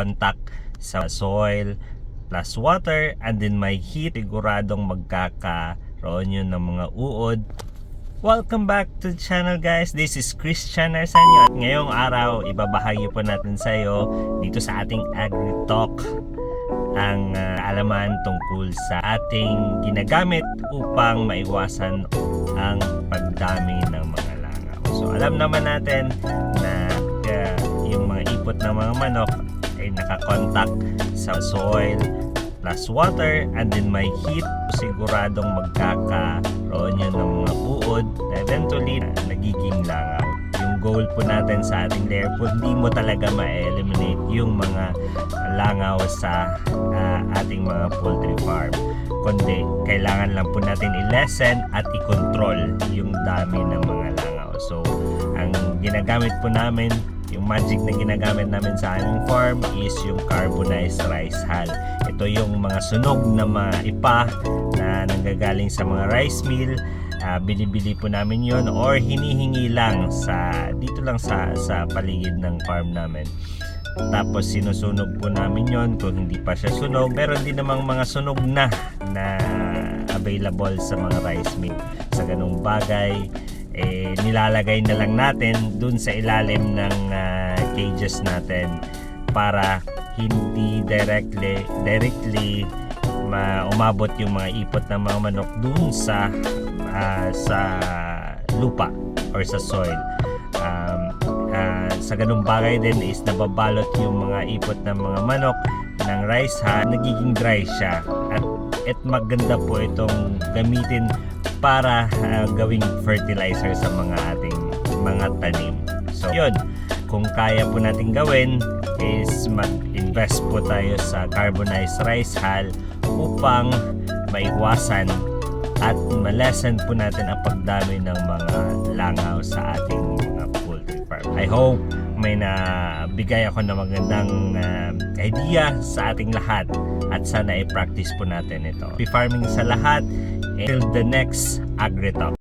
contact sa soil plus water and then may heat, siguradong magkakaroon yun ng mga uod. Welcome back to the channel guys. This is Christian Arsenio at ngayong araw ibabahagi po natin sa iyo dito sa ating Agri Talk ang alaman tungkol sa ating ginagamit upang maiwasan ang pagdami ng mga langaw. So alam naman natin na yung mga ipot ng mga manok ay nakakontakt sa soil plus water and then may heat, siguradong magkakaroon yun ng mga uod na eventually nagiging langaw. Yung goal po natin sa ating layer po, hindi mo talaga ma-eliminate yung mga langaw sa ating mga poultry farm, kundi kailangan lang po natin i-lessen at i-control yung dami ng mga langaw. So ang ginagamit po namin, yung magic na ginagamit namin sa aming farm is yung carbonized rice hull. Ito yung mga sunog na mga ipa na nanggagaling sa mga rice mill. Bili-bili po namin yon or hinihingi lang dito lang sa paligid ng farm namin. Tapos sinusunog po namin yon kung hindi pa siya sunog. Meron din namang mga sunog na available sa mga rice mill. Sa ganung bagay, nilalagay na lang natin dun sa ilalim ng cages natin para hindi directly umabot yung mga ipot ng mga manok dun sa lupa or sa soil. Sa ganung bagay din is nababalot yung mga ipot ng mga manok ng rice hull, nagiging dry siya at maganda po itong gamitin para gawing fertilizer sa mga ating mga tanim. So yun, kung kaya po natin gawin is mag-invest po tayo sa carbonized rice hull upang maiwasan at ma-lessen po natin ang pagdami ng mga langaw sa ating mga poultry farm. I hope may nabigay ako na magandang idea sa ating lahat at sana i-practice po natin ito. Happy farming sa lahat. Till the next Agri Talk.